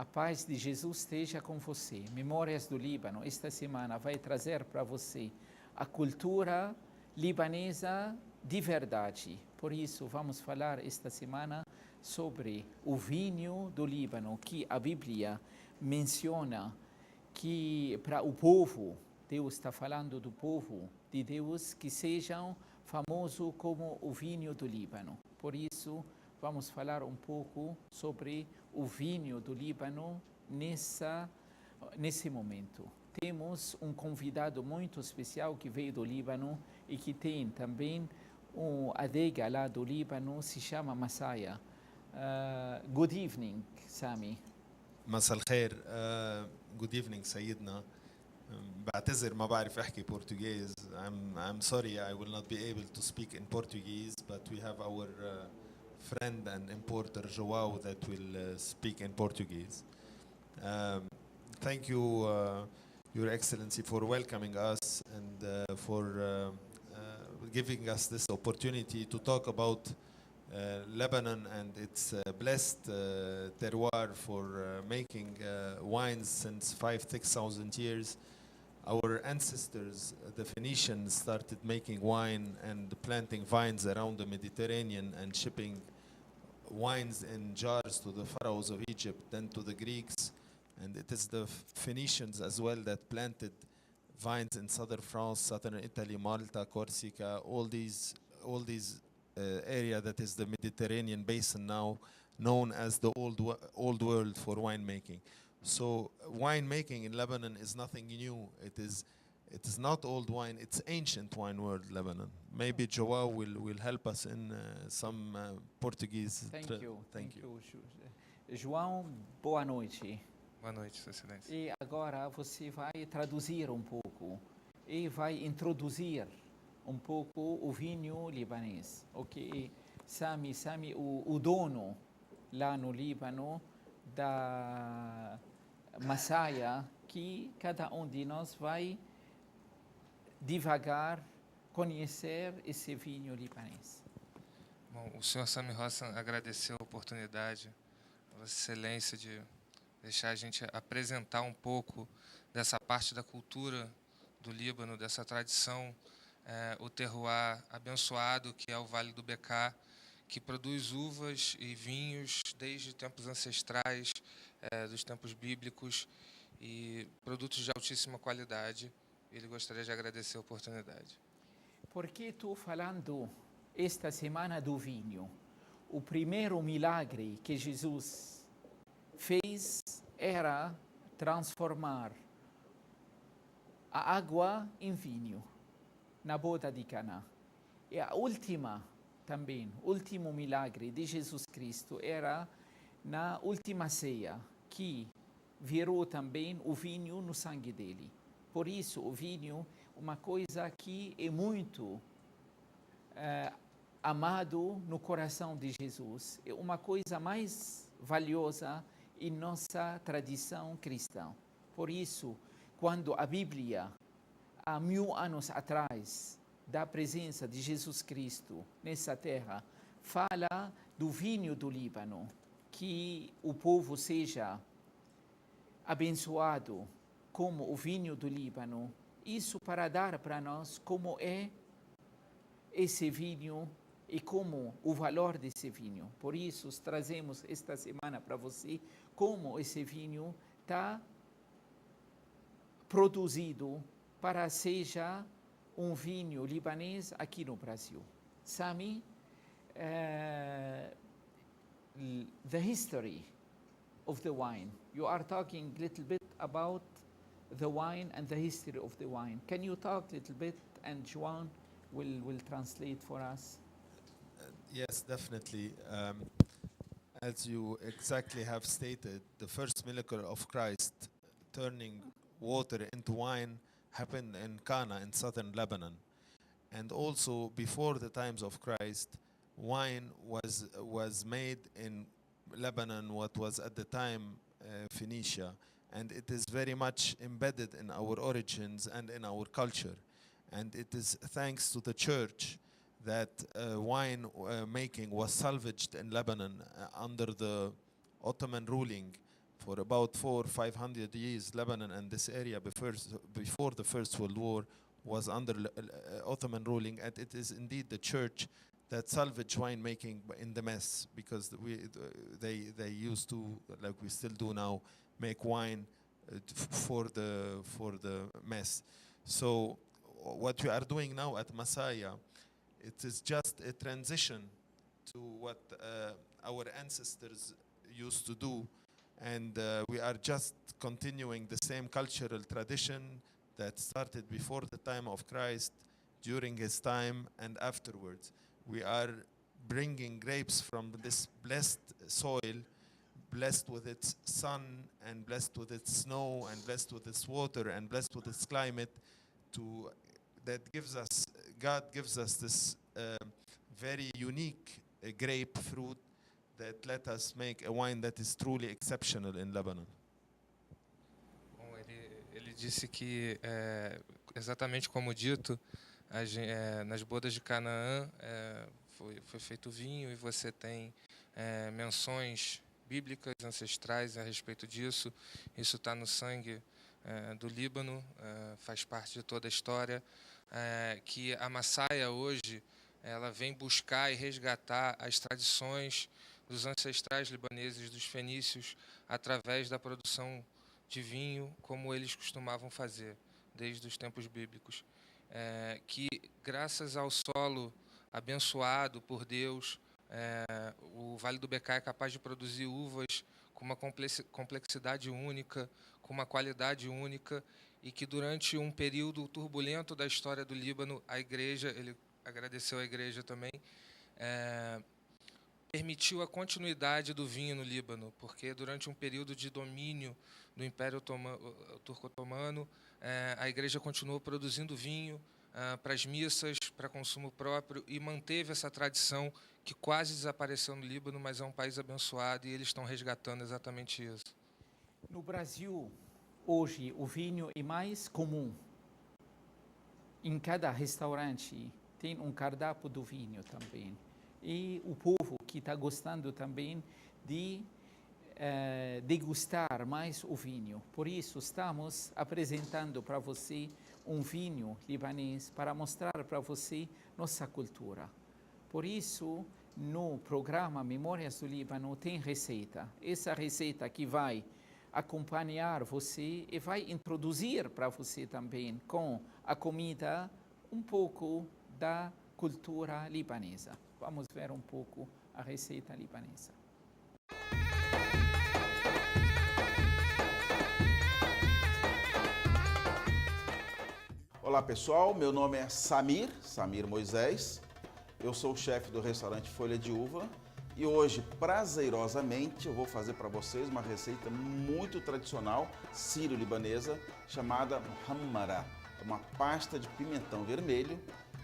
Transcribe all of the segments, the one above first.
A paz de Jesus esteja com você. Memórias do Líbano, esta semana vai trazer para você a cultura libanesa de verdade. Por isso, vamos falar esta semana sobre o vinho do Líbano, que a Bíblia menciona que para o povo, Deus está falando do povo de Deus, que sejam famosos como o vinho do Líbano. Por isso, vamos falar um pouco sobre o vinho do Líbano nesse momento. Temos um convidado muito especial que veio do Líbano e que tem também uma adega lá do Líbano, se chama Masaya. Good evening, Sami. مساء الخير. Good evening سيدنا. بعتذر ما بعرف احكي Portuguese. I'm sorry I will not be able to speak in Portuguese, but we have our friend and importer Joao that will speak in Portuguese. Thank you, Your Excellency, for welcoming us and for giving us this opportunity to talk about Lebanon and its blessed terroir for making wines since 5,000-6,000 years. Our ancestors, the Phoenicians, started making wine and planting vines around the Mediterranean and shipping wines in jars to the pharaohs of Egypt, then to the Greeks. And it is the Phoenicians as well that planted vines in southern France, southern Italy, Malta, Corsica, all these area that is the Mediterranean basin now, known as the old world for winemaking. So winemaking in Lebanon is nothing new. It is not old wine, it's ancient wine world, Lebanon. Maybe Joao will help us in some Portuguese. Thank you. João, boa noite. Boa noite, Sua Excelência. E agora você vai traduzir um pouco e vai introduzir um pouco o vinho libanês. Ok? Sami, o dono lá no Líbano da Masaya, que cada de nós vai devagar conhecer esse vinho libanês. Bom, o senhor Sami Hassan agradeceu a oportunidade, a Vossa Excelência, de deixar a gente apresentar um pouco dessa parte da cultura do Líbano, dessa tradição, o terroir abençoado que é o Vale do Bekaa, que produz uvas e vinhos desde tempos ancestrais, dos tempos bíblicos, e produtos de altíssima qualidade. Ele gostaria de agradecer a oportunidade. Por que estou falando esta semana do vinho? O primeiro milagre que Jesus fez era transformar a água em vinho na boda de Caná. E a último milagre de Jesus Cristo era na última ceia, que virou também o vinho no sangue dele. Por isso, o vinho é uma coisa que é muito amado no coração de Jesus. É uma coisa mais valiosa em nossa tradição cristã. Por isso, quando a Bíblia, há 1000 anos atrás, da presença de Jesus Cristo nessa terra, fala do vinho do Líbano, que o povo seja abençoado como o vinho do Líbano, isso para dar para nós como é esse vinho e como o valor desse vinho. Por isso, trazemos esta semana para você como esse vinho está produzido para seja um vinho libanês aqui no Brasil. Sami, the history of the wine. You are talking a little bit about the wine and the history of the wine. Can you talk a little bit, and Joan will translate for us? Yes, definitely. As you exactly have stated, the first miracle of Christ turning water into wine happened in Cana in southern Lebanon. And also before the times of Christ, wine was made in Lebanon, what was at the time Phoenicia, and it is very much embedded in our origins and in our culture. And it is thanks to the church that wine making was salvaged in Lebanon under the Ottoman ruling For about 400 or 500 years, Lebanon and this area before the First World War was under Ottoman ruling, and it is indeed the church that salvaged winemaking in the mess, because they used to, like we still do now, make wine for the mess. So what we are doing now at Masaya, it is just a transition to what our ancestors used to do, and we are just continuing the same cultural tradition that started before the time of Christ, during his time, and afterwards. We are bringing grapes from this blessed soil, blessed with its sun, and blessed with its snow, and blessed with its water, and blessed with its climate, God gives us this very unique grapefruit that let us make a wine that is truly exceptional in Lebanon. Bom, ele disse que, exatamente como dito, nas bodas de Canaã foi feito vinho, e você tem menções bíblicas, ancestrais a respeito disso. Isso está no sangue do Líbano, faz parte de toda a história, que a Masaya hoje ela vem buscar e resgatar as tradições dos ancestrais libaneses, dos fenícios, através da produção de vinho, como eles costumavam fazer desde os tempos bíblicos. Que graças ao solo abençoado por Deus, o Vale do Bekaa é capaz de produzir uvas com uma complexidade única, com uma qualidade única, e que durante um período turbulento da história do Líbano, a igreja, ele agradeceu à igreja também, permitiu a continuidade do vinho no Líbano, porque durante um período de domínio do Império Turco-Otomano, a igreja continuou produzindo vinho para as missas, para consumo próprio, e manteve essa tradição que quase desapareceu no Líbano, mas é um país abençoado e eles estão resgatando exatamente isso. No Brasil, hoje, o vinho é mais comum. Em cada restaurante tem um cardápio do vinho também. E o povo que está gostando também de degustar mais o vinho. Por isso, estamos apresentando para você um vinho libanês para mostrar para você nossa cultura. Por isso, no programa Memórias do Líbano tem receita. Essa receita que vai acompanhar você e vai introduzir para você também com a comida um pouco da cultura libanesa. Vamos ver um pouco a receita libanesa. Olá pessoal, meu nome é Samir Moisés, eu sou o chefe do restaurante Folha de Uva e hoje, prazerosamente, eu vou fazer para vocês uma receita muito tradicional sírio-libanesa chamada muhammara, uma pasta de pimentão vermelho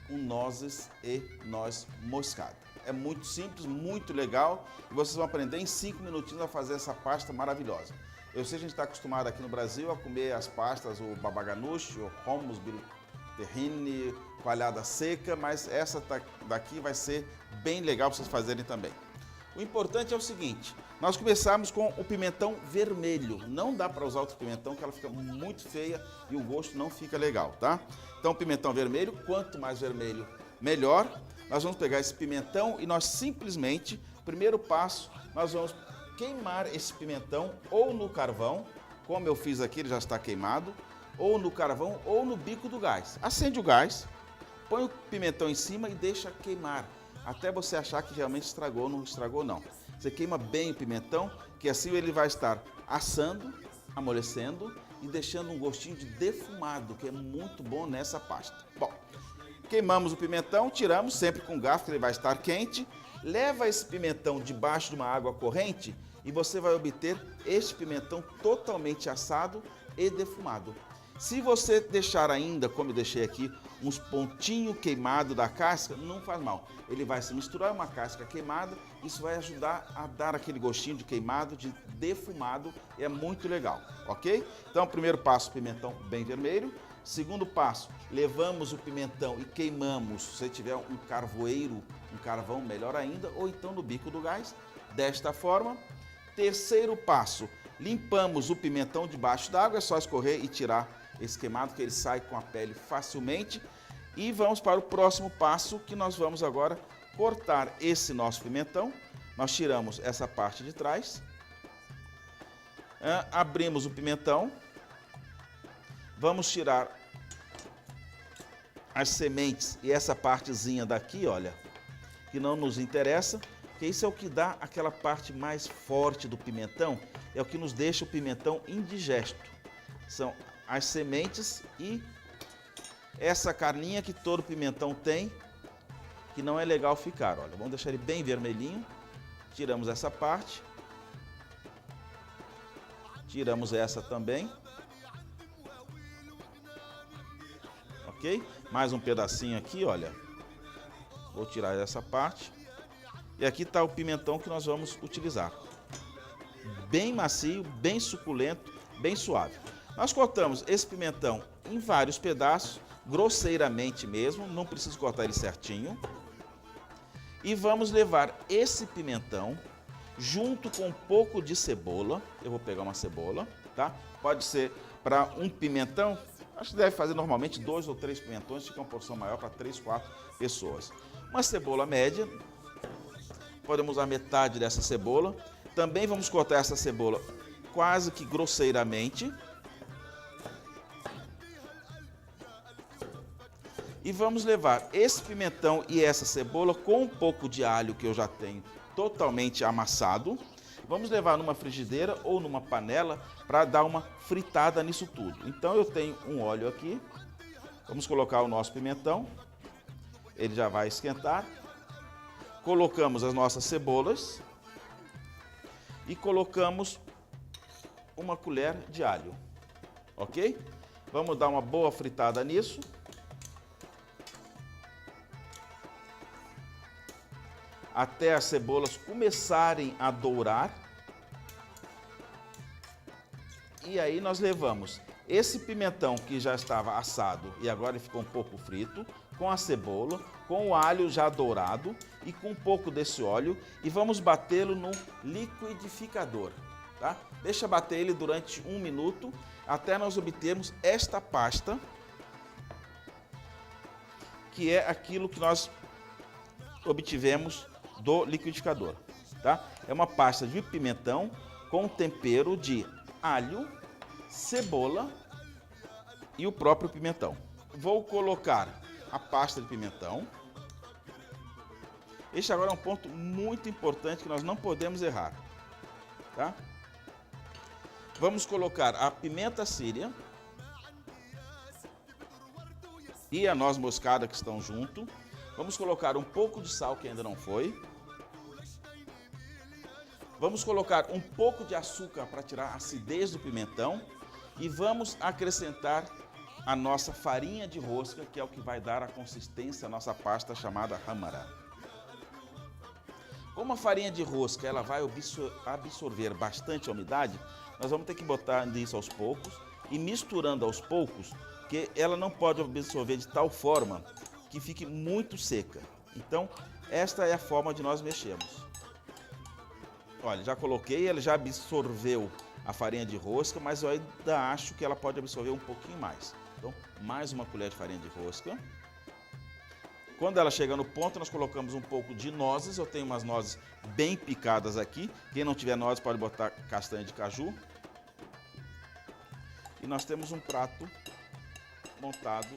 com nozes e noz moscada. É muito simples, muito legal e vocês vão aprender em 5 minutinhos a fazer essa pasta maravilhosa. Eu sei que a gente está acostumado aqui no Brasil a comer as pastas, o baba ganoush, o hummus, terrine, coalhada seca, mas essa daqui vai ser bem legal para vocês fazerem também. O importante é o seguinte, nós começamos com o pimentão vermelho. Não dá para usar outro pimentão que ela fica muito feia e o gosto não fica legal, tá? Então pimentão vermelho, quanto mais vermelho, melhor. Nós vamos pegar esse pimentão e nós simplesmente, primeiro passo, nós vamos queimar esse pimentão ou no carvão, como eu fiz aqui, ele já está queimado, ou no carvão ou no bico do gás. Acende o gás, põe o pimentão em cima e deixa queimar, até você achar que realmente estragou, não estragou não. Você queima bem o pimentão, que assim ele vai estar assando, amolecendo e deixando um gostinho de defumado, que é muito bom nessa pasta. Bom, queimamos o pimentão, tiramos sempre com garfo, que ele vai estar quente. Leva esse pimentão debaixo de uma água corrente e você vai obter este pimentão totalmente assado e defumado. Se você deixar ainda, como eu deixei aqui, uns pontinhos queimados da casca, não faz mal. Ele vai se misturar uma casca queimada, isso vai ajudar a dar aquele gostinho de queimado, de defumado, e é muito legal, ok? Então, primeiro passo, pimentão bem vermelho. Segundo passo, levamos o pimentão e queimamos, se você tiver um carvoeiro, um carvão, melhor ainda, ou então no bico do gás, desta forma. Terceiro passo, Limpamos o pimentão debaixo d'água, é só escorrer e tirar esse queimado, que ele sai com a pele facilmente. E vamos para o próximo passo, que nós vamos agora cortar esse nosso pimentão. Nós tiramos essa parte de trás, abrimos o pimentão, vamos tirar as sementes e essa partezinha daqui, olha, que não nos interessa, porque isso é o que dá aquela parte mais forte do pimentão, é o que nos deixa o pimentão indigesto. São as sementes e essa carninha que todo pimentão tem, que não é legal ficar, olha, vamos deixar ele bem vermelhinho. Tiramos essa parte, tiramos essa também, ok? Mais um pedacinho aqui, olha, vou tirar essa parte, e aqui está o pimentão que nós vamos utilizar, bem macio, bem suculento, bem suave. Nós cortamos esse pimentão em vários pedaços, grosseiramente mesmo, não precisa cortar ele certinho. E vamos levar esse pimentão junto com um pouco de cebola. Eu vou pegar uma cebola, tá? Pode ser para um pimentão, acho que deve fazer normalmente 2 ou 3 pimentões, fica uma porção maior para 3, 4 pessoas. Uma cebola média, podemos usar metade dessa cebola. Também vamos cortar essa cebola quase que grosseiramente. E vamos levar esse pimentão e essa cebola com um pouco de alho que eu já tenho totalmente amassado. Vamos levar numa frigideira ou numa panela para dar uma fritada nisso tudo. Então eu tenho um óleo aqui. Vamos colocar o nosso pimentão. Ele já vai esquentar. Colocamos as nossas cebolas. E colocamos uma colher de alho. Ok? Vamos dar uma boa fritada nisso. Até as cebolas começarem a dourar. E aí nós levamos esse pimentão que já estava assado e agora ele ficou um pouco frito, com a cebola, com o alho já dourado e com um pouco desse óleo e vamos batê-lo no liquidificador, tá? Deixa bater ele durante 1 minuto até nós obtermos esta pasta, que é aquilo que nós obtivemos do liquidificador, tá? É uma pasta de pimentão com tempero de alho, cebola e o próprio pimentão. Vou colocar a pasta de pimentão. Este agora é um ponto muito importante que nós não podemos errar, tá? Vamos colocar a pimenta síria e a noz moscada que estão junto. Vamos colocar um pouco de sal que ainda não foi. Vamos colocar um pouco de açúcar para tirar a acidez do pimentão. E vamos acrescentar a nossa farinha de rosca, que é o que vai dar a consistência à nossa pasta chamada hamara. Como a farinha de rosca ela vai absorver bastante a umidade, nós vamos ter que botar isso aos poucos e misturando aos poucos, que ela não pode absorver de tal forma que fique muito seca. Então, esta é a forma de nós mexermos. Olha, já coloquei, ela já absorveu a farinha de rosca, mas eu ainda acho que ela pode absorver um pouquinho mais. Então, mais uma colher de farinha de rosca. Quando ela chega no ponto, nós colocamos um pouco de nozes. Eu tenho umas nozes bem picadas aqui. Quem não tiver nozes pode botar castanha de caju. E nós temos um prato montado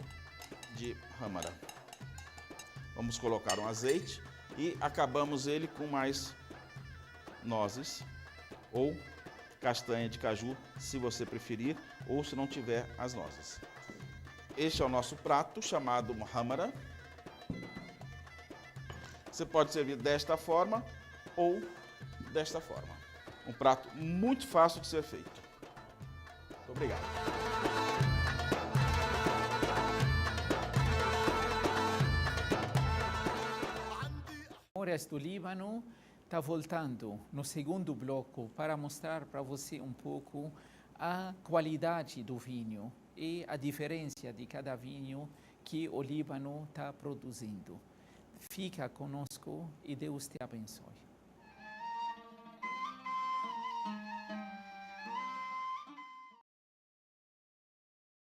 de hamara. Vamos colocar um azeite e acabamos ele com mais nozes ou castanha de caju, se você preferir, ou se não tiver as nozes. Este é o nosso prato chamado hamara. Você pode servir desta forma ou desta forma. Um prato muito fácil de ser feito. Muito obrigado. Memórias do Líbano está voltando no segundo bloco para mostrar para você um pouco a qualidade do vinho e a diferença de cada vinho que o Líbano está produzindo. Fica conosco e Deus te abençoe.